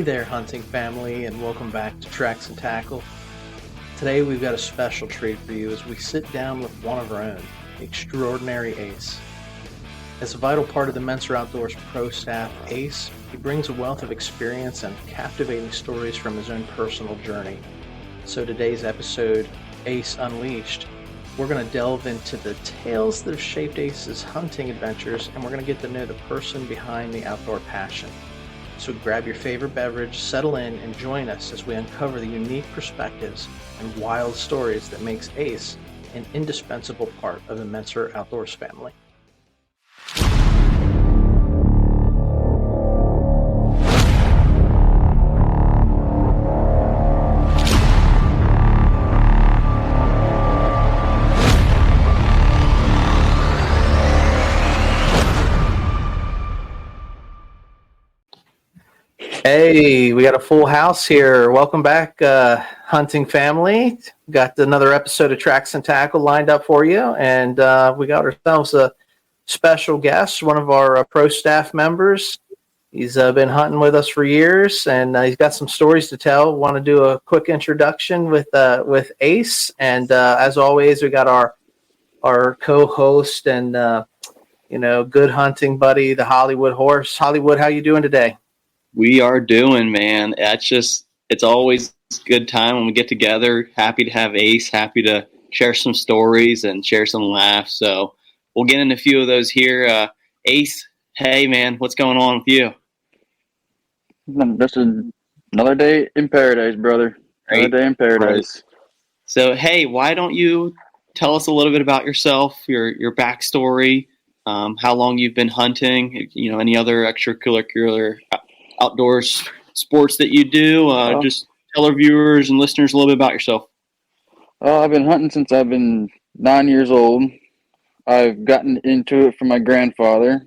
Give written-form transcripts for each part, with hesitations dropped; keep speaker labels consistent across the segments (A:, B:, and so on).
A: there, hunting family, and welcome back to Tracks and Tackle. Today we've got a special treat for you as we sit down with one of our own, the extraordinary Ace. As a vital part of the Mentzer Outdoors Pro Staff, Ace, he brings a wealth of experience and captivating stories from his own personal journey. So today's episode, Ace Unleashed, we're going to delve into the tales that have shaped Ace's hunting adventures, and we're going to get to know the person behind the outdoor passion. So grab your favorite beverage, settle in, and join us as we uncover the unique perspectives and wild stories that makes Ace an indispensable part of the Mentzer Outdoors family. Hey, we got a full house here. Welcome back, hunting family. Got another episode of Tracks and Tackle lined up for you, and we got ourselves a special guest, one of our pro staff members. He's been hunting with us for years, and he's got some stories to tell. Want to do a quick introduction with Ace, and as always, we got our co-host and good hunting buddy, the Hollywood Horse. Hollywood, how you doing today?
B: We are doing, man. It's always a good time when we get together. Happy to have Ace, happy to share some stories and share some laughs. So we'll get into a few of those here. Ace, hey, man, what's going on with you?
C: Just another day in paradise, brother. Another day in paradise.
B: So, hey, why don't you tell us a little bit about yourself, your backstory, how long you've been hunting, any other extracurricular outdoors sports that you do. Just tell our viewers and listeners a little bit about yourself.
C: I've been hunting since I've been 9 years old. I've gotten into it from my grandfather.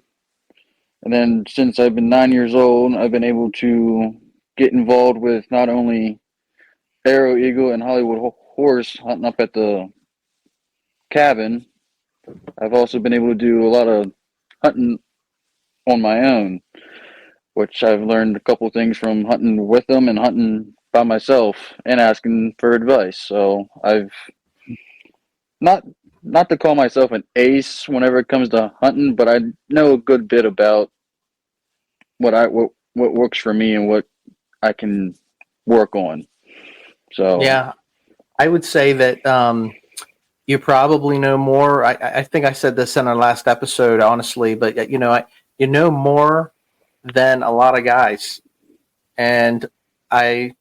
C: And then since I've been 9 years old, I've been able to get involved with not only Arrow Eagle and Hollywood Horse hunting up at the cabin. I've also been able to do a lot of hunting on my own, which I've learned a couple things from hunting with them and hunting by myself and asking for advice. So I've not to call myself an ace whenever it comes to hunting, but I know a good bit about what works for me and what I can work on. So
A: yeah, I would say that you probably know more. I think I said this in our last episode, honestly, but you know more than a lot of guys. And I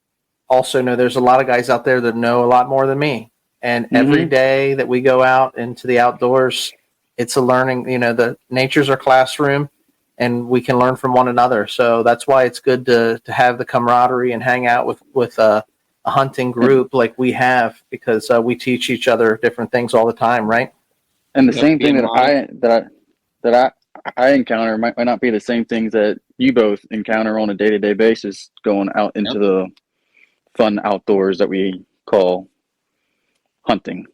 A: also know there's a lot of guys out there that know a lot more than me. And every day that we go out into the outdoors, it's a learning, the nature's our classroom and we can learn from one another. So that's why it's good to have the camaraderie and hang out with a hunting group like we have, because we teach each other different things all the time, right?
C: And the same thing that I encounter might not be the same things that you both encounter on a day-to-day basis going out into the fun outdoors that we call hunting.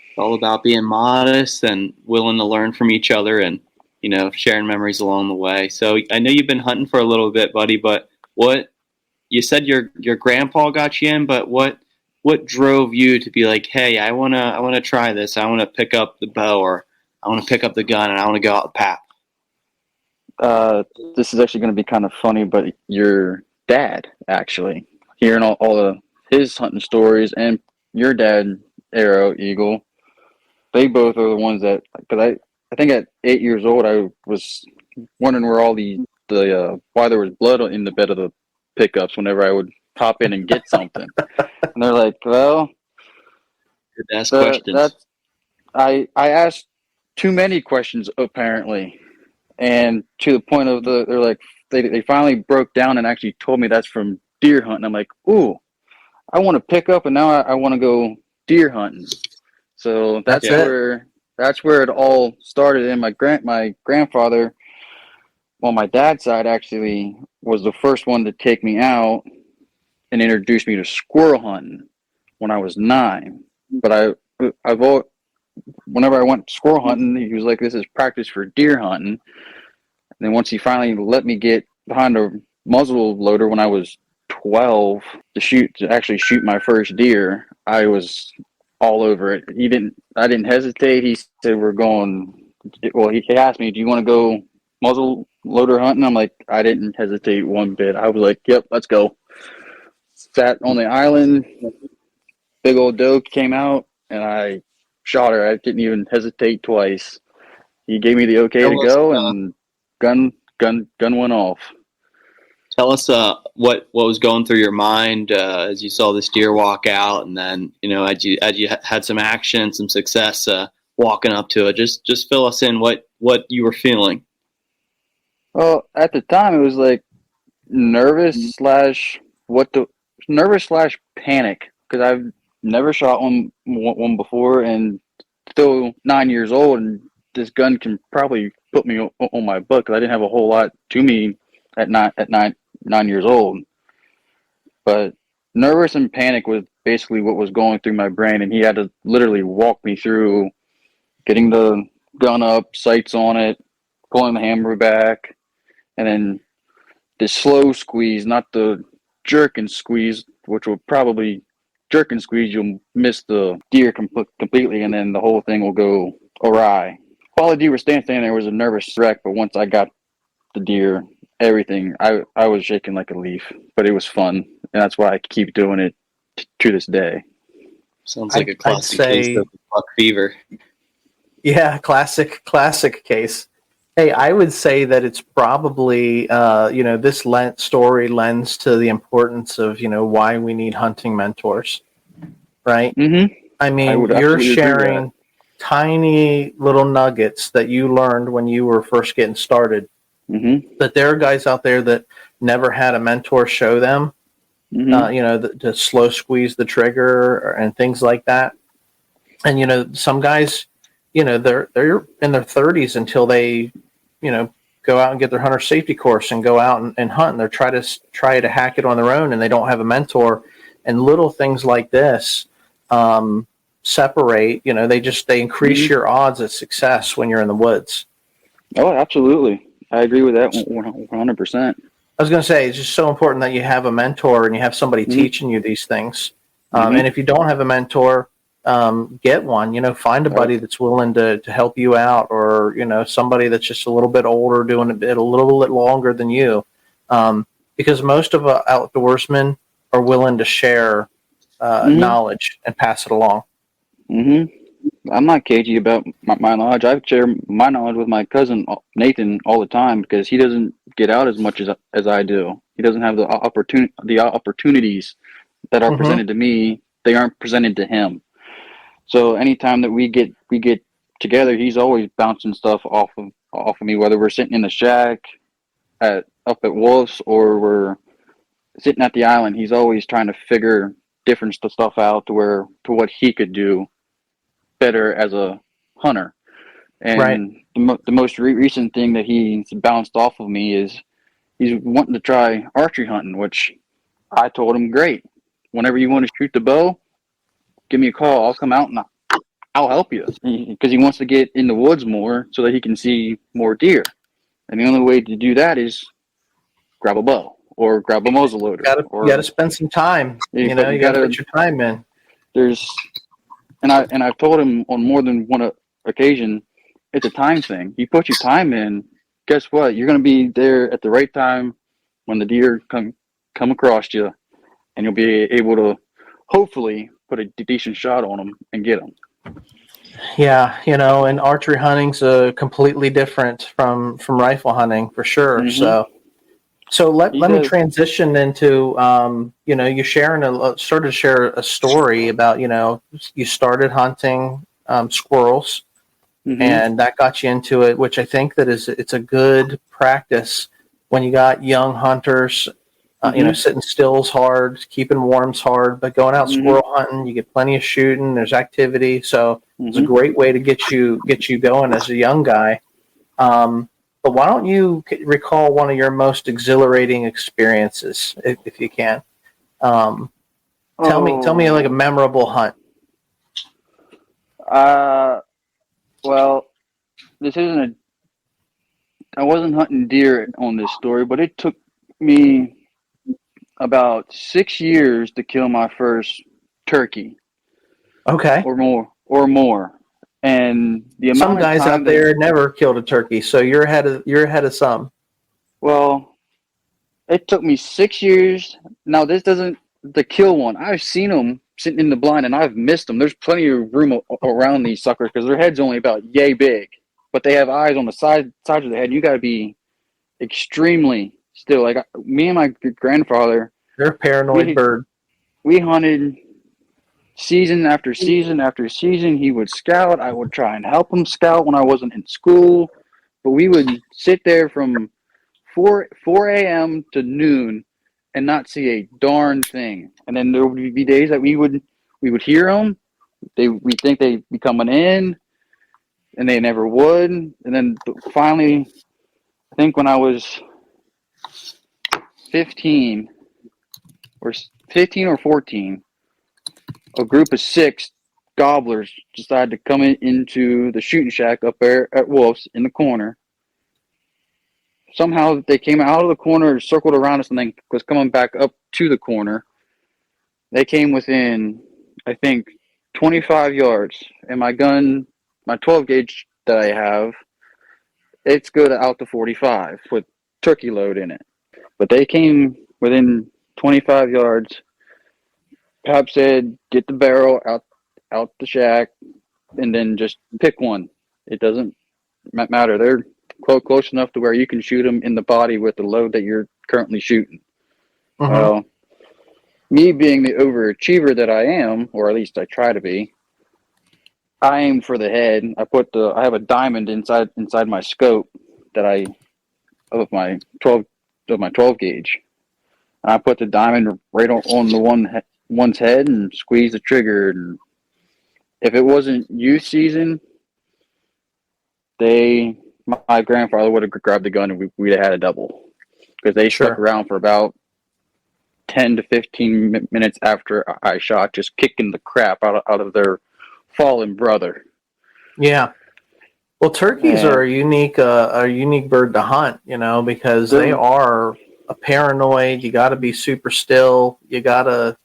B: It's all about being modest and willing to learn from each other and, sharing memories along the way. So I know you've been hunting for a little bit, buddy, but what you said your grandpa got you in, but what drove you to be like, hey, I want to try this. I want to pick up the bow, or I want to pick up the gun and I want to go out the path.
C: This is actually going to be kind of funny, but your dad, actually, hearing all of his hunting stories, and your dad, Arrow Eagle, they both are the ones that, because I think at 8 years old, I was wondering where all the why there was blood in the bed of the pickups whenever I would pop in and get something. And they're like, well,
B: good to ask questions.
C: I asked too many questions, apparently. And to the point of they're like, they finally broke down and actually told me that's from deer hunting. I'm like, ooh, I want to pick up, and now I want to go deer hunting. So that's where it all started. And my grandfather, on my dad's side, actually was the first one to take me out and introduce me to squirrel hunting when I was 9. But whenever I went squirrel hunting, he was like, this is practice for deer hunting. And then once he finally let me get behind a muzzle loader when I was 12 to actually shoot my first deer. I was all over it. I didn't hesitate. He said, we're going, well, he asked me, do you want to go muzzle loader hunting? I'm like, I didn't hesitate one bit. I was like, yep, let's go. Sat on the island, big old doe came out, and I shot her. I didn't even hesitate twice. He gave me the okay to go, and gun went off.
B: Tell us what was going through your mind as you saw this deer walk out, and then as you had some action, some success walking up to it. Just fill us in what you were feeling.
C: Well, at the time, it was like nervous slash panic, because I've never shot one before, and still 9 years old, and this gun can probably put me on my butt, because I didn't have a whole lot to me at 9 years old. But nervous and panic was basically what was going through my brain, and he had to literally walk me through getting the gun up, sights on it, pulling the hammer back, and then the slow squeeze, not the jerk and squeeze, which will probably jerk and squeeze, you'll miss the deer completely, and then the whole thing will go awry. While the deer was standing there, was a nervous wreck, but once I got the deer, everything, I was shaking like a leaf, but it was fun, and that's why I keep doing it to this day.
B: Sounds like a classic case of buck fever.
A: Yeah, classic case. Hey, I would say that it's probably, this story lends to the importance of, why we need hunting mentors, right?
C: Mm-hmm.
A: I mean, you're sharing tiny little nuggets that you learned when you were first getting started.
C: Mm-hmm.
A: But there are guys out there that never had a mentor show them, to slow squeeze the trigger and things like that. And, some guys, they're in their 30s until they, go out and get their hunter safety course and go out and hunt, and they're try to hack it on their own, and they don't have a mentor. And little things like this separate, they increase your odds of success when you're in the woods.
C: Oh, absolutely. I agree with that 100%.
A: I was going to say, it's just so important that you have a mentor and you have somebody teaching you these things. And if you don't have a mentor, get one. Find a buddy that's willing to help you out, or somebody that's just a little bit older, doing it a little bit longer than you, because most of outdoorsmen are willing to share knowledge and pass it along.
C: I'm not cagey about my knowledge. I share my knowledge with my cousin Nathan all the time, because he doesn't get out as much as I do. He doesn't have the opportunities that are presented to me. They aren't presented to him. So anytime that we get together, he's always bouncing stuff off of me, whether we're sitting in the shack up at Wolf's or we're sitting at the island. He's always trying to figure different stuff out to what he could do better as a hunter. And the most recent thing that he's bounced off of me is he's wanting to try archery hunting, which I told him, great. Whenever you want to shoot the bow, give me a call. I'll come out and I'll help you, because he wants to get in the woods more so that he can see more deer. And the only way to do that is grab a bow or grab a muzzle loader.
A: You got to spend some time. You got to put your time in.
C: I've told him on more than one occasion, it's a time thing. You put your time in, guess what? You're going to be there at the right time when the deer come across you, and you'll be able to hopefully put a decent shot on them and get them.
A: Yeah, and archery hunting's completely different from rifle hunting for sure. So let me transition into you sharing started to share a story about you started hunting squirrels, and that got you into it, which I think that it's a good practice when you got young hunters. Sitting still's hard, keeping warm's hard, but going out squirrel hunting, you get plenty of shooting. There's activity, so it's a great way to get you going as a young guy. But why don't you recall one of your most exhilarating experiences, if you can? Tell me like a memorable hunt.
C: Well, this isn't I wasn't hunting deer on this story, but it took me about 6 years to kill my first turkey
A: Okay.
C: or more. And the
A: Some
C: amount of
A: guys
C: time
A: out there never killed a turkey, so you're ahead of some.
C: well, it took me 6 years. Now this doesn't the kill one. I've seen them sitting in the blind, and I've missed them. There's plenty of room around these suckers because their head's only about yay big, but they have eyes on the sides of the head. And you got to be extremely still. Like me and my grandfather,
A: They're a paranoid bird.
C: we hunted season after season after season. He would scout. I would try and help him scout when I wasn't in school, but we would sit there from 4 a.m. to noon and not see a darn thing. And then there would be days that we would hear them. We think they'd be coming in, and they never would. And then finally, I think when I was 15 or 14, a group of 6 gobblers decided to come into the shooting shack up there at Wolf's in the corner. Somehow they came out of the corner, circled around us, and then was coming back up to the corner. They came within, I think, 25 yards. And my gun, my 12 gauge that I have, it's good out to 45 with turkey load in it. But they came within 25 yards. Pap said, "Get the barrel out the shack, and then just pick one. It doesn't matter. They're close enough to where you can shoot them in the body with the load that you're currently shooting."
A: Mm-hmm.
C: Well, me being the overachiever that I am, or at least I try to be, I aim for the head. I have a diamond inside my scope of my 12 gauge. And I put the diamond right on the one's head and squeeze the trigger. And if it wasn't youth season, my grandfather would have grabbed the gun and we'd have had a double, because they stuck around for about 10 to 15 minutes after I shot, just kicking the crap out of their fallen brother.
A: Yeah. Well, turkeys are a unique bird to hunt, because they are a paranoid. You got to be super still. You got to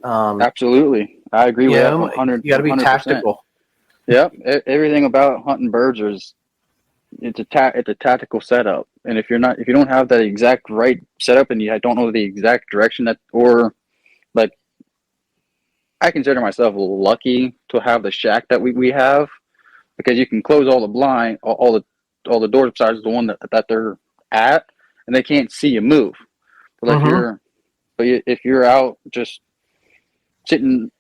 C: absolutely. I agree with that 100%.
A: You got to be tactical.
C: Yep. Everything about hunting birds it's a tactical setup. And if you don't have that exact right setup and you don't know the exact direction I consider myself lucky to have the shack that we have, because you can close all the blind, all the doors besides the one that they're at, and they can't see you move. But if you're out just sitting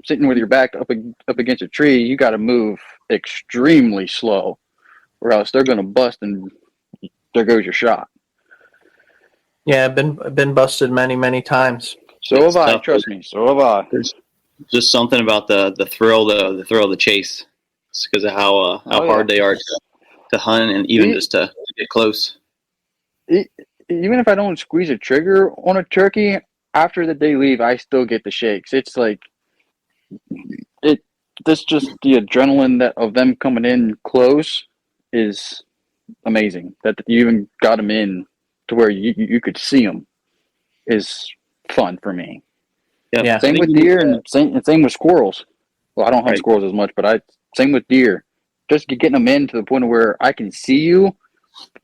C: with your back up against a tree, you got to move extremely slow, or else they're going to bust and there goes your shot.
A: Yeah, I've been busted many times.
C: So have I. Trust me. So have I.
B: There's just something about the thrill of the chase. It's because of how hard they are to hunt, and even just to get close.
C: Even if I don't squeeze a trigger on a turkey, after they leave, I still get the shakes. It's like this just the adrenaline of them coming in close is amazing. That you even got them in to where you could see them is fun for me.
B: Yeah.
C: Same with deer and same with squirrels. Well, I don't hunt squirrels as much, but same with deer. Just getting them in to the point where I can see you.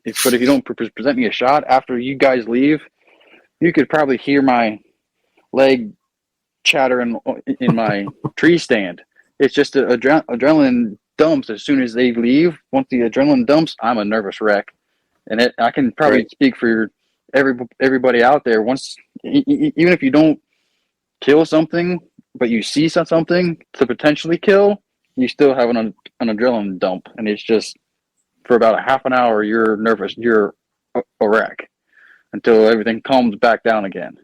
C: But if you don't present me a shot after you guys leave, you could probably hear my leg chattering in my tree stand. It's just adrenaline dumps as soon as they leave. Once the adrenaline dumps, I'm a nervous wreck. And I can probably speak for everybody out there. Once, even if you don't kill something, but you see something to potentially kill, you still have an adrenaline dump, and it's just for about a half an hour you're nervous, you're a wreck, until everything calms back down again.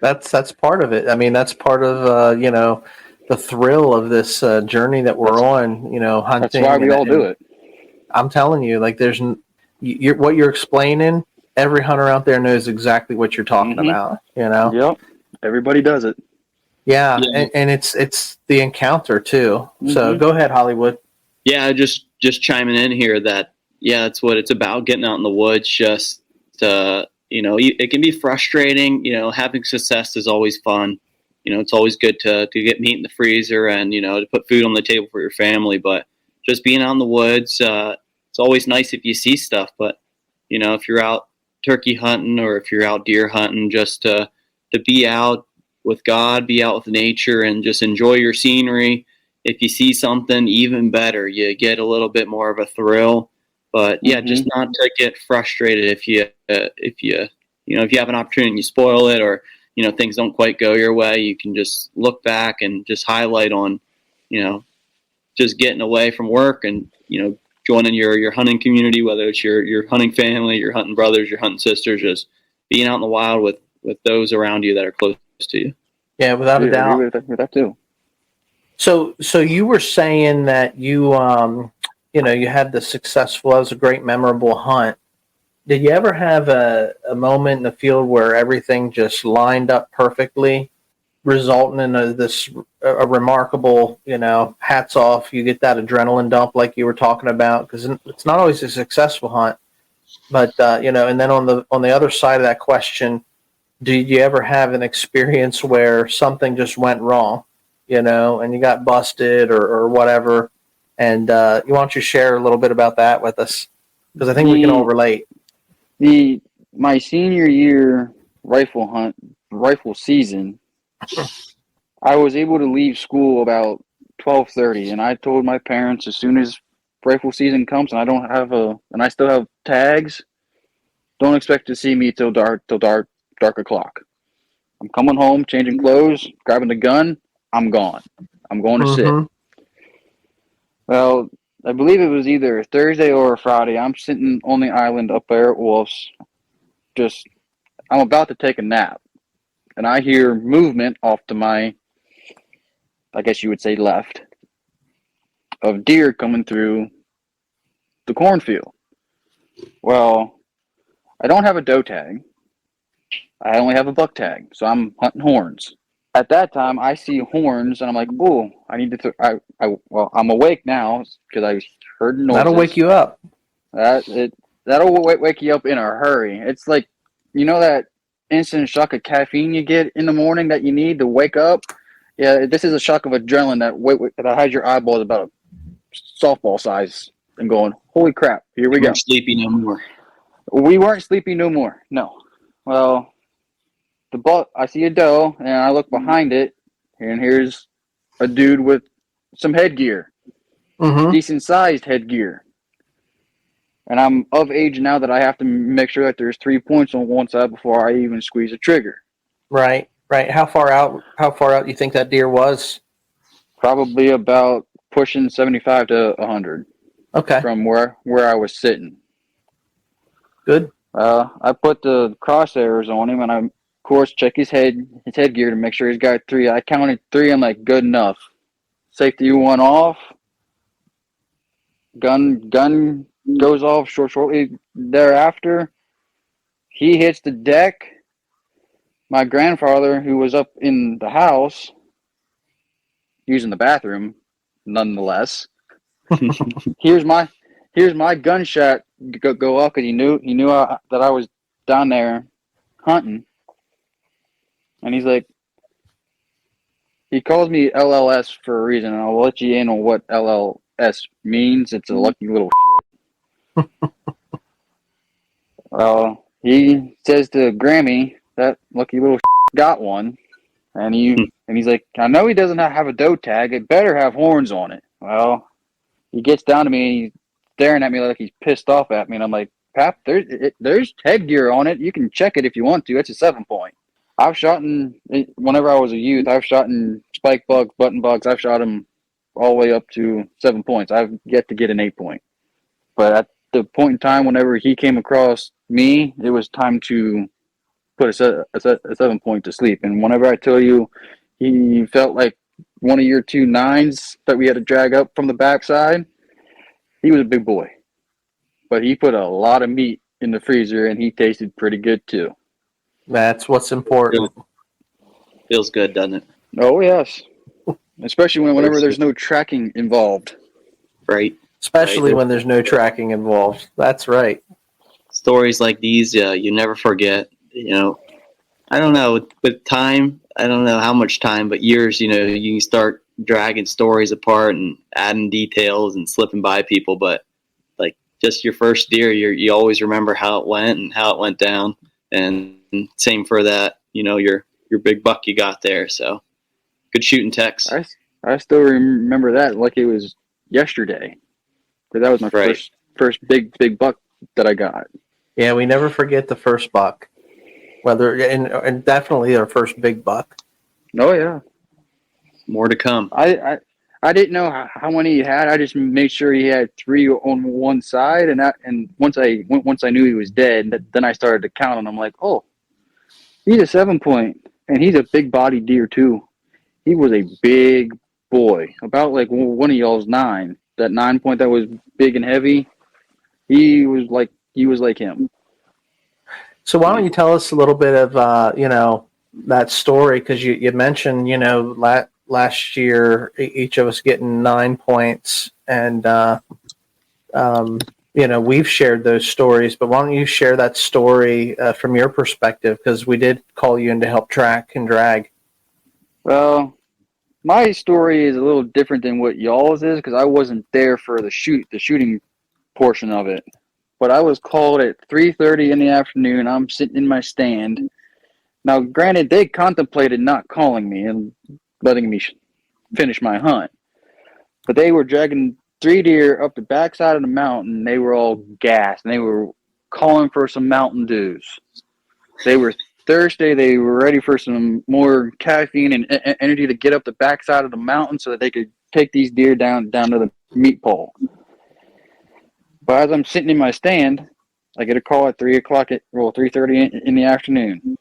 A: That's part of it. I mean, that's part of the thrill of this journey that we're on. Hunting.
C: That's why we all do it.
A: I'm telling you, like, what you're explaining. Every hunter out there knows exactly what you're talking about.
C: Yep. Everybody does it.
A: Yeah. And it's the encounter too. So go ahead, Hollywood.
B: Yeah, just chiming in here that that's what it's about, getting out in the woods, just to it can be frustrating. Having success is always fun. It's always good to get meat in the freezer and, to put food on the table for your family. But just being out in the woods, it's always nice if you see stuff. But, if you're out turkey hunting or if you're out deer hunting, just to be out with God, be out with nature, and just enjoy your scenery. If you see something, even better, you get a little bit more of a thrill. But yeah, just not to get frustrated if you have an opportunity and you spoil it, or things don't quite go your way. You can just look back and just highlight on, just getting away from work and joining your hunting community, whether it's your hunting family, your hunting brothers, your hunting sisters, just being out in the wild with those around you that are close to you.
A: Yeah, without a doubt.
C: I agree with that too.
A: So you were saying that you you had the successful, that was a great memorable hunt. Did you ever have a moment in the field where everything just lined up perfectly, resulting in a remarkable, hats off, you get that adrenaline dump like you were talking about? Because it's not always a successful hunt, but and then on the other side of that question, did you ever have an experience where something just went wrong, and you got busted or whatever? And why don't you share a little bit about that with us? Because I think we can all relate.
C: My senior year rifle season, I was able to leave school about 12:30, and I told my parents as soon as rifle season comes and I still have tags, don't expect to see me till dark o'clock. I'm coming home, changing clothes, grabbing the gun, I'm gone. I'm going to sit. Well, I believe it was either a Thursday or a Friday. I'm sitting on the island up there at Wolf's. I'm about to take a nap. And I hear movement off to my, I guess you would say left, of deer coming through the cornfield. Well, I don't have a doe tag. I only have a buck tag. So I'm hunting horns. At that time, I see horns, and I'm like, "Oh, I need to." I'm awake now because I heard noises.
A: That'll wake you up.
C: That'll wake you up in a hurry. It's like, that instant shock of caffeine you get in the morning that you need to wake up. Yeah, this is a shock of adrenaline that has your eyeballs about a softball size and going, "Holy crap! Here we go."
B: Sleepy no more.
C: We weren't sleepy no more. No. Well, I see a doe, and I look behind it, and here's a dude with some headgear, decent sized headgear. And I'm of age now that I have to make sure that there's 3 points on one side before I even squeeze a trigger.
A: Right. How far out do you think that deer was?
C: Probably about pushing 75 to 100.
A: Okay.
C: From where I was sitting.
A: Good.
C: I put the crosshairs on him, and I, of course, check his headgear to make sure he's got 3. I counted 3. I'm like, good enough. Safety went off. Gun goes off shortly thereafter. He hits the deck. My grandfather, who was up in the house using the bathroom, nonetheless, here's my gunshot go off because he knew that I was down there hunting, and he's like, he calls me LLS for a reason, and I'll let you in on what LLS means. It's a lucky little shit. Well, he says to Grammy, that lucky little shit got one, and he's like, I know he doesn't have a doe tag. It better have horns on it. Well, he gets down to me, and he's staring at me like he's pissed off at me, and I'm like, Pap, there's headgear on it. You can check it if you want to. It's a 7-point. I've shot whenever I was a youth, I've shot in spike bugs, button bugs. I've shot them all the way up to 7 points. I've yet to get an 8-point. But at the point in time, whenever he came across me, it was time to put a 7-point to sleep. And whenever I tell you, he felt like one of your 2 9s that we had to drag up from the backside. He was a big boy, but he put a lot of meat in the freezer, and he tasted pretty good too.
A: That's what's important.
B: Feels good, doesn't it?
C: Oh yes, especially whenever there's no tracking involved.
B: Right.
A: Especially when there's no tracking involved. That's right.
B: stories like these, you never forget. I don't know, with time, I don't know how much time, but years, you can start dragging stories apart and adding details and slipping by people. But like just your first deer, you always remember how it went and how it went down. And same for that, your big buck you got there. So good shooting, Tex.
C: I still remember that like it was yesterday, because that was my first big buck that I got.
A: Yeah, we never forget the first buck, and definitely our first big buck.
C: Oh yeah,
B: more to come.
C: I didn't know how many he had. I just made sure he had 3 on one side, and once I knew he was dead, then I started to count, and I'm like, oh, he's a 7-point, and he's a big body deer too. He was a big boy, about like one of y'all's 9. That 9-point that was big and heavy. He was like him.
A: So why don't you tell us a little bit of that story, because you mentioned last year each of us getting 9 points, and we've shared those stories, but why don't you share that story from your perspective, because we did call you in to help track and drag.
C: Well, my story is a little different than what y'all's is, because I wasn't there for the shooting portion of it. But I was called at 3:30 in the afternoon. I'm sitting in my stand. Now, granted, they contemplated not calling me and letting me finish my hunt. But they were dragging 3 deer up the backside of the mountain. They were all gassed, and they were calling for some Mountain Dews. They were thirsty. They were ready for some more caffeine and energy to get up the backside of the mountain so that they could take these deer down to the meat pole. But as I'm sitting in my stand, I get a call at 3:30 in the afternoon.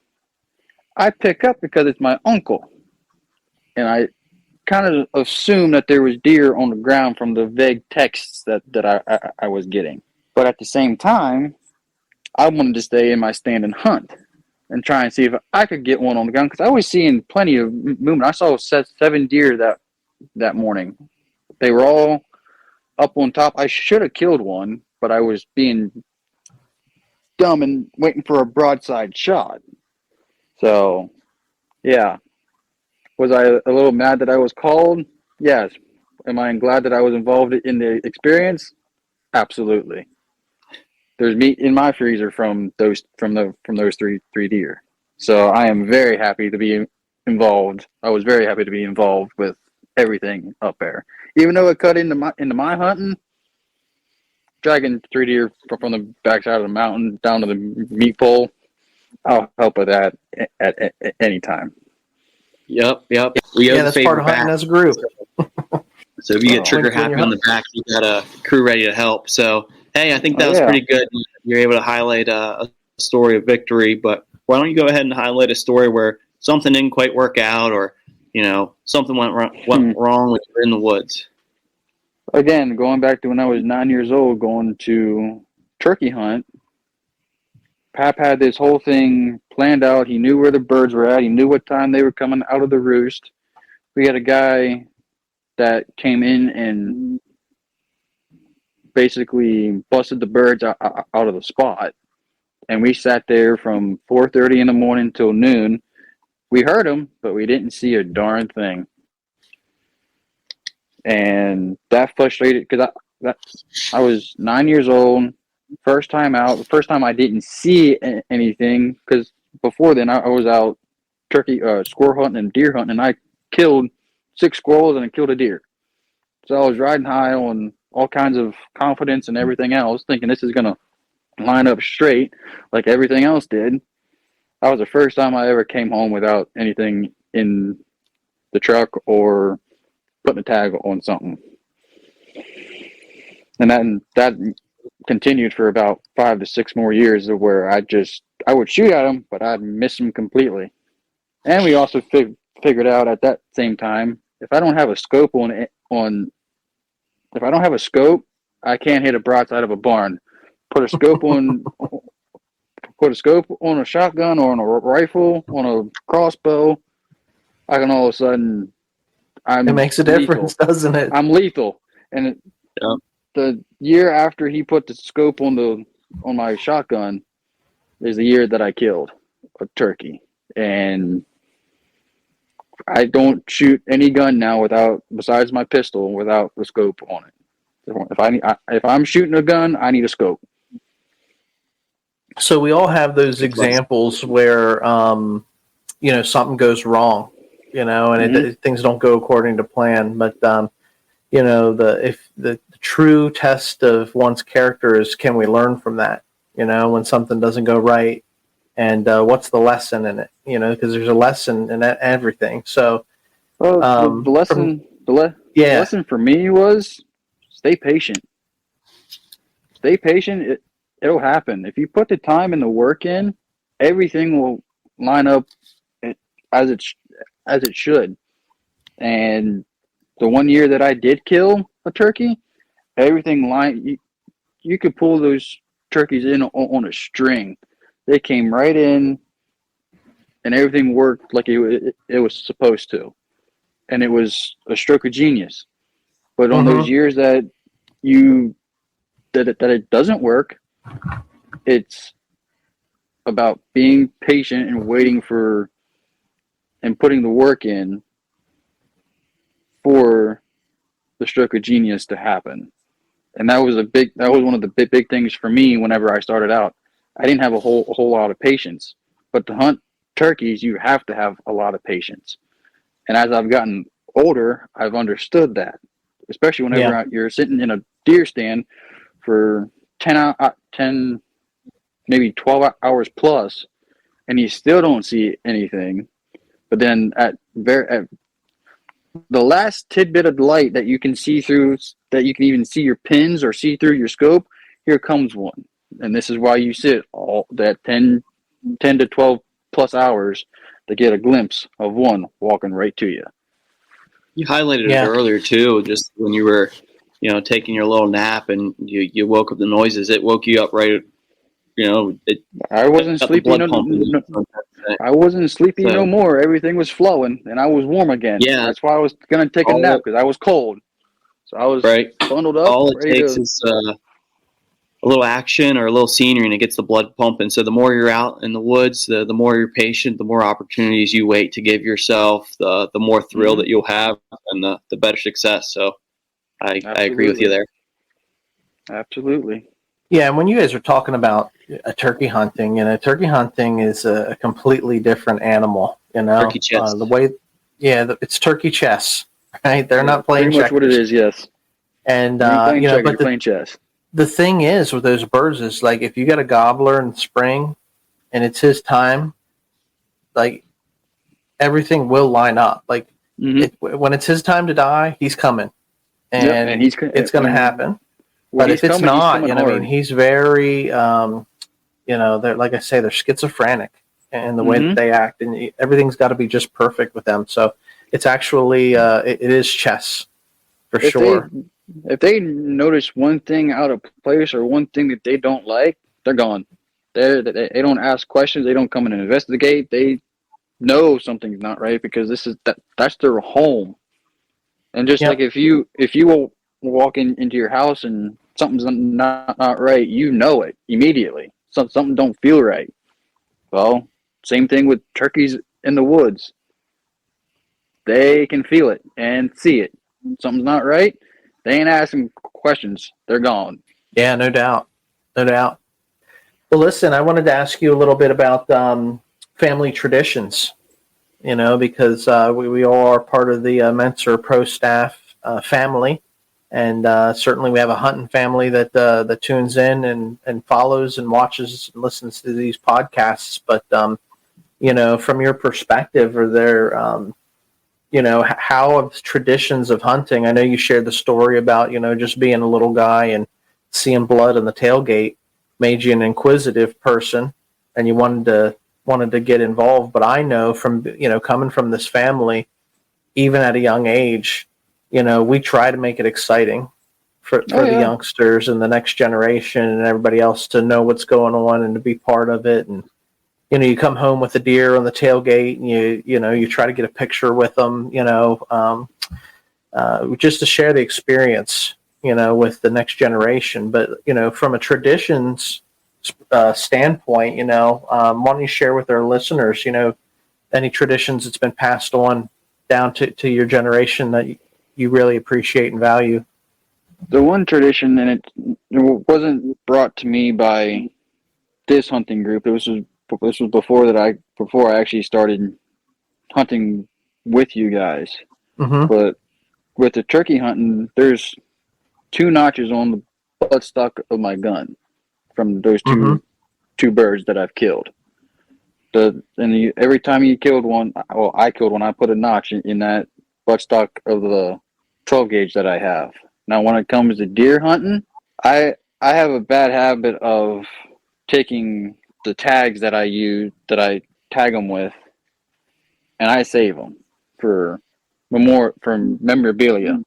C: I pick up because it's my uncle, and I kind of assumed that there was deer on the ground from the vague texts that I was getting. But at the same time, I wanted to stay in my stand and hunt and try and see if I could get one on the ground, because I was seeing plenty of movement. I saw 7 deer that morning. They were all up on top. I should have killed one, but I was being dumb and waiting for a broadside shot. So, yeah. Was I a little mad that I was called? Yes. Am I glad that I was involved in the experience? Absolutely. There's meat in my freezer from those three deer. So I am very happy to be involved. I was very happy to be involved with everything up there. Even though it cut into my hunting, dragging 3 deer from the backside of the mountain down to the meat pole, I'll help with that at any time.
B: Yep.
A: That's part of hunting as a group.
B: So if you get trigger happy on the back, you got a crew ready to help. So, hey, I think that was pretty good. You're able to highlight a story of victory, but why don't you go ahead and highlight a story where something didn't quite work out, or something went wrong when you were in the woods?
C: Again, going back to when I was 9 years old, going to turkey hunt, Pap had this whole thing planned out. He knew where the birds were at. He knew what time they were coming out of the roost. We had a guy that came in and basically busted the birds out of the spot. And we sat there from 4:30 in the morning till noon. We heard them, but we didn't see a darn thing. And that frustrated, because I was 9 years old, first time out, the first time I didn't see anything, because before then I was out squirrel hunting and deer hunting, and I killed 6 squirrels and I killed a deer. So I was riding high on all kinds of confidence and everything else, thinking this is going to line up straight like everything else did. That was the first time I ever came home without anything in the truck or putting a tag on something. And that continued for about 5 to 6 more years, of where I would shoot at them, but I'd miss them completely. And we also figured out at that same time, if I don't have a scope if I don't have a scope, I can't hit a broadside of a barn. Put a scope on a shotgun or on a rifle, on a crossbow, I can all of a sudden,
A: it makes a difference, doesn't it?
C: I'm lethal. And the year after he put the scope on on my shotgun is the year that I killed a turkey. And I don't shoot any gun now besides my pistol, without the scope on it. If I'm shooting a gun, I need a scope.
A: So we all have those examples where, something goes wrong, and things don't go according to plan. But, if the true test of one's character is, can we learn from that, when something doesn't go right? And what's the lesson in it? Because there's a lesson in everything. So,
C: the lesson for me was stay patient. Stay patient. It'll happen. If you put the time and the work in, everything will line up as it should. And the one year that I did kill a turkey, everything lined. You could pull those turkeys in on a string. They came right in, and everything worked like it was supposed to. And it was a stroke of genius. But on those years that it doesn't work, it's about being patient and waiting and putting the work in for the stroke of genius to happen. And that was one of the big things for me whenever I started out. I didn't have a whole lot of patience, but to hunt turkeys, you have to have a lot of patience. And as I've gotten older, I've understood that, especially whenever you're sitting in a deer stand for 10, maybe 12 hours plus, and you still don't see anything. But then at the last tidbit of light that you can see through, that you can even see your pins or see through your scope, here comes one. And this is why you sit all that 10 to 12 plus hours to get a glimpse of one walking right to you.
B: You highlighted it earlier too, just when you were, taking your little nap and you woke up the noises. It woke you up right.
C: I wasn't sleepy. I wasn't sleepy no more. Everything was flowing, and I was warm again.
B: Yeah,
C: that's why I was gonna take a nap, because I was cold. So I was bundled up.
B: All it takes is a little action or a little scenery, and it gets the blood pumping. So the more you're out in the woods, the more you're patient, the more opportunities you wait to give yourself, the more thrill that you'll have, and the better success. So I agree with you there.
C: Absolutely.
A: Yeah, and when you guys are talking about a turkey hunting, turkey hunting is a completely different animal.
B: Turkey chess.
A: It's turkey chess, right? They're not playing
C: pretty much
A: checkers.
C: what it is, yes.
A: And
C: you're playing chess.
A: The thing is with those birds is, like, if you got a gobbler in spring and it's his time, like, everything will line up. Like, when it's his time to die, he's coming, and it's going to happen. But if it's not, he's very, they're, like I say, they're schizophrenic in the way that they act, and everything's got to be just perfect with them. So it's actually, it is chess for sure.
C: If they notice one thing out of place or one thing that they don't like, they're gone. They don't ask questions. They don't come in and investigate. They know something's not right, because that's their home. And just like if you will walk into your house and something's not right, you know it immediately. Something don't feel right. Well, same thing with turkeys in the woods. They can feel it and see it. Something's not right. They ain't asking questions. They're gone.
A: Yeah, no doubt. Well, listen, I wanted to ask you a little bit about family traditions, because we all are part of the Mentzer Pro Staff family. And certainly we have a hunting family that tunes in and follows and watches and listens to these podcasts. But, from your perspective, are there, how have traditions of hunting? I know you shared the story about, just being a little guy and seeing blood on the tailgate made you an inquisitive person and you wanted to get involved. But I know from, coming from this family, even at a young age, we try to make it exciting for the youngsters and the next generation and everybody else to know what's going on and to be part of it. And, you come home with a deer on the tailgate and you try to get a picture with them, just to share the experience, with the next generation. But, from a traditions standpoint, why don't you share with our listeners, any traditions that's been passed on down to your generation that you really appreciate and value?
C: The one tradition, and it wasn't brought to me by this hunting group. This was before I actually started hunting with you guys.
A: Mm-hmm.
C: But with the turkey hunting, there's 2 notches on the buttstock of my gun from those two birds that I've killed. Every time you killed one, well, I killed one, I put a notch in that buttstock of the 12 gauge that I have. Now, when it comes to deer hunting, I have a bad habit of taking the tags that I tag them with, and I save them for memorabilia.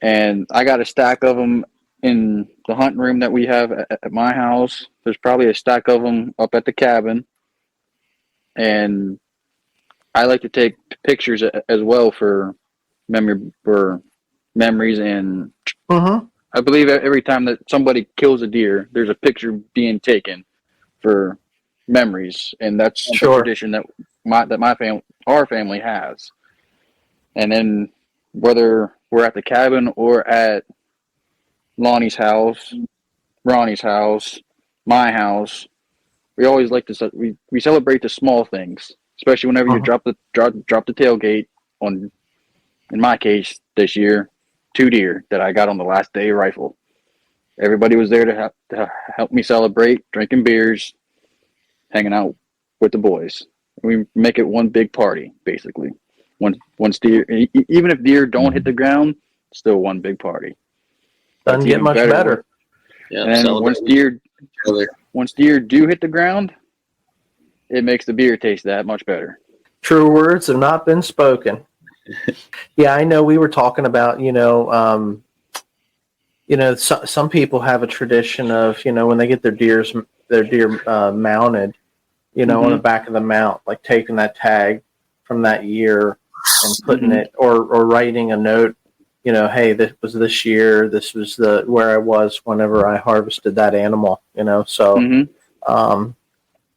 C: And I got a stack of them in the hunting room that we have at my house. There's probably a stack of them up at the cabin. And I like to take pictures as well for memories. And I believe every time that somebody kills a deer, there's a picture being taken for memories. And that's a tradition that our family has. And then whether we're at the cabin or at Lonnie's house, Ronnie's house, my house, we always like to we celebrate the small things, especially whenever you drop the tailgate on. In my case, this year, 2 deer that I got on the last day rifle. Everybody was there to help me celebrate, drinking beers, hanging out with the boys. We make it one big party, basically. Once deer, even if deer don't hit the ground, still one big party.
A: Doesn't get much better.
B: Yeah,
C: and once deer do hit the ground, it makes the beer taste that much better.
A: True words have not been spoken. Yeah, I know we were talking about, some people have a tradition of, when they get their deer mounted, on the back of the mount, like taking that tag from that year and putting it or writing a note, hey, this was this year, this was where I was whenever I harvested that animal, so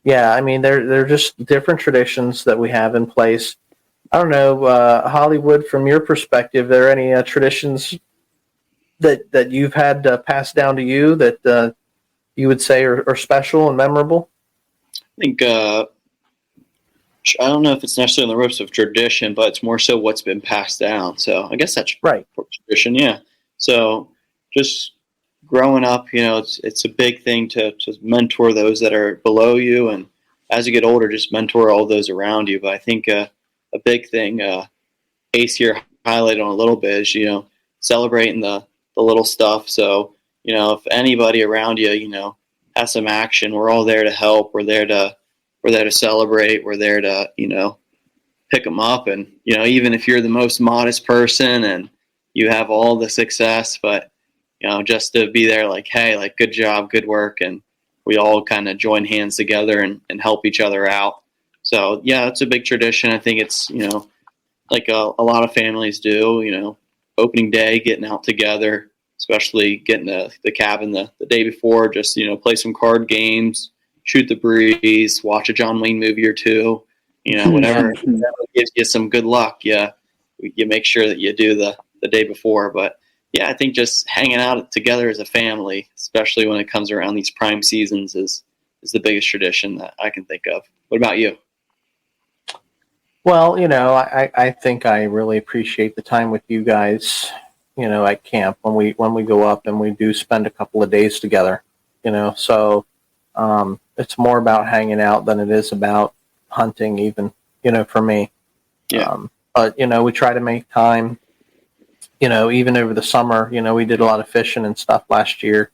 A: yeah, I mean, they're just different traditions that we have in place. I don't know, Hollywood, from your perspective, are there any traditions that you've had passed down to you that you would say are special and memorable?
B: I think I don't know if it's necessarily on the ropes of tradition, but it's more so what's been passed down. So I guess that's
A: right.
B: Tradition, yeah. So just growing up, it's a big thing to mentor those that are below you, and as you get older, just mentor all those around you. But I think a big thing Ace here highlighted on a little bit is celebrating the little stuff. So if anybody around you has some action, we're all there to help. We're there to celebrate. We're there to pick them up. And even if you're the most modest person and you have all the success, but just to be there, like, hey, like, good job, good work, and we all kind of join hands together and help each other out. So yeah, it's a big tradition. I think it's like a lot of families do. Opening day, getting out together, especially getting the cabin the day before, just play some card games, shoot the breeze, watch a John Wayne movie or two, whatever gives you some good luck. Yeah, you make sure that you do the day before. But yeah, I think just hanging out together as a family, especially when it comes around these prime seasons, is the biggest tradition that I can think of. What about you?
A: Well, I think I really appreciate the time with you guys, at camp when we go up and we do spend a couple of days together, so it's more about hanging out than it is about hunting, even, for me.
B: Yeah.
A: But, we try to make time, even over the summer. We did a lot of fishing and stuff last year.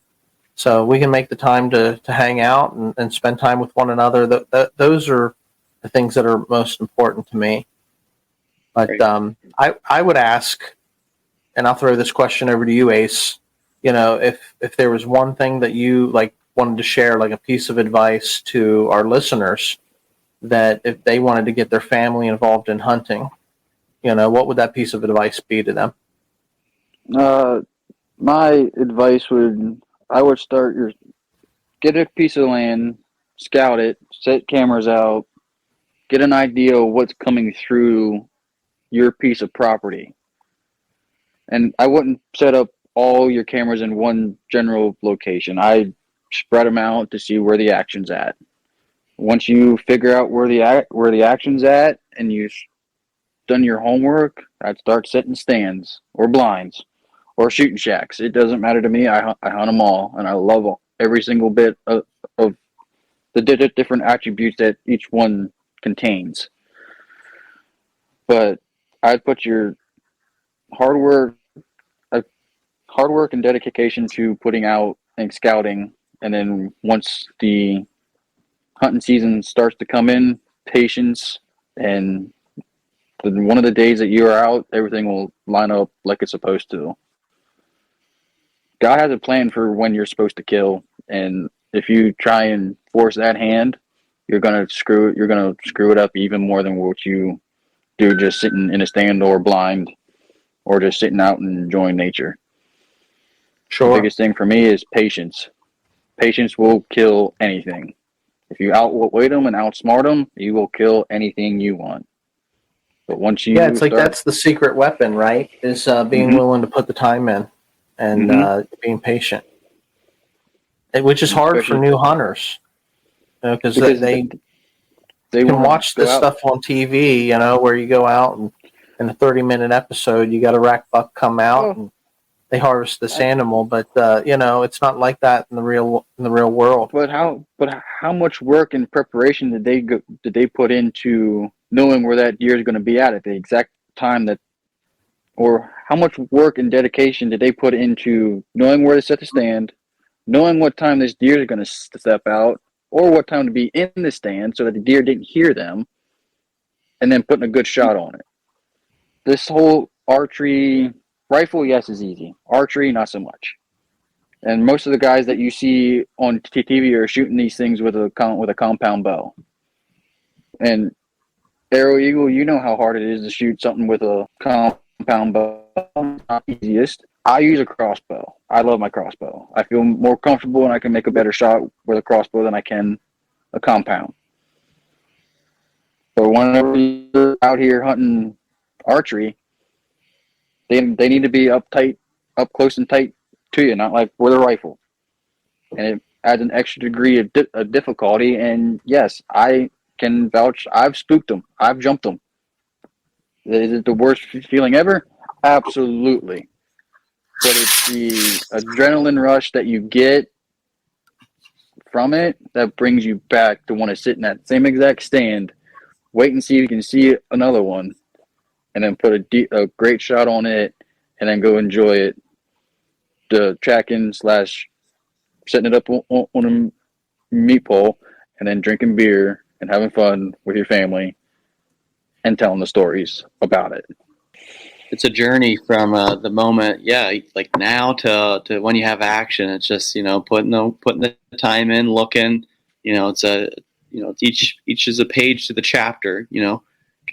A: So we can make the time to hang out and spend time with one another. Those are the things that are most important to me. But I would ask, and I'll throw this question over to you, Ace, if there was one thing that you wanted to share, like a piece of advice to our listeners, that if they wanted to get their family involved in hunting, what would that piece of advice be to them?
C: My advice I would start get a piece of land, scout it, set cameras out, get an idea of what's coming through your piece of property. And I wouldn't set up all your cameras in one general location. I spread them out to see where the action's at. Once you figure out where the action's at and you've done your homework, I'd start setting stands or blinds or shooting shacks. It doesn't matter to me. I hunt them all, and I love every single bit of the different attributes that each one contains. But I'd put your hard work and dedication to putting out and scouting, and then once the hunting season starts to come in, patience, and one of the days that you're out, everything will line up like it's supposed to. God has a plan for when you're supposed to kill, and if you try and force that hand, you're gonna screw it up even more than what you do just sitting in a stand or blind or just sitting out and enjoying nature.
A: Sure.
C: The biggest thing for me is patience. Patience will kill anything. If you outwit them and outsmart them, you will kill anything you want. But once you
A: it's like that's the secret weapon, right? Is being willing to put the time in and being patient, which is hard for new hunters, because they can watch this stuff on TV, where you go out and in a 30-minute episode, you got a rack buck come out and they harvest this animal, but it's not like that in the real world.
C: But how much work and preparation did they put into knowing where that deer is going to be at the exact time or how much work and dedication did they put into knowing where to set the stand, knowing what time this deer is going to step out, or what time to be in the stand so that the deer didn't hear them, and then putting a good shot on it. This whole archery rifle, yes, is easy. Archery, not so much. And most of the guys that you see on TV are shooting these things with a compound bow. And Arrow Eagle, you know how hard it is to shoot something with a compound bow. It's not the easiest. I use a crossbow. I love my crossbow. I feel more comfortable and I can make a better shot with a crossbow than I can a compound. So whenever you're out here hunting archery, they need to be up close and tight to you, not like with a rifle. And it adds an extra degree of difficulty. And yes, I can vouch. I've spooked them. I've jumped them. Is it the worst feeling ever? Absolutely. But it's the adrenaline rush that you get from it that brings you back to want to sit in that same exact stand, wait and see if you can see another one, and then put a great shot on it, and then go enjoy it. The tracking / setting it up on a meat pole, and then drinking beer and having fun with your family and telling the stories about it.
B: It's a journey from the moment, like now to when you have action. It's just putting the time in, looking. Each is a page to the chapter.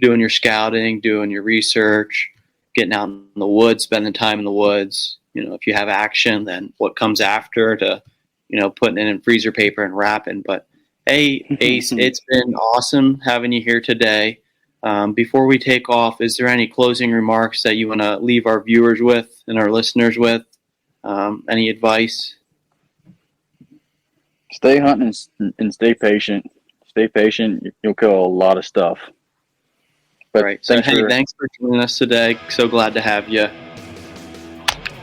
B: Doing your scouting, doing your research, getting out in the woods, spending time in the woods. If you have action, then what comes after to putting it in freezer paper and wrapping. But hey, Ace, it's been awesome having you here today. Before we take off, is there any closing remarks that you want to leave our viewers with and our listeners with? Any advice?
C: Stay hunting and stay patient. Stay patient. You'll kill a lot of stuff. But
B: right. So, thanks for joining us today. So glad to have you.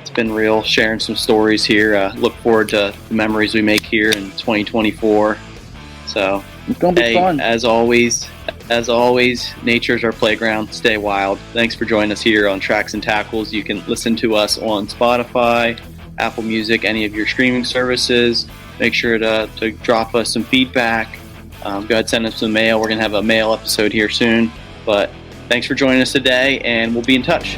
B: It's been real sharing some stories here. Look forward to the memories we make here in 2024. So,
C: it's going to be fun.
B: As always, nature's our playground. Stay wild. Thanks for joining us here on Tracks and Tackles. You can listen to us on Spotify, Apple Music, any of your streaming services. Make sure to drop us some feedback. Go ahead, send us some mail. We're going to have a mail episode here soon. But thanks for joining us today, and we'll be in touch.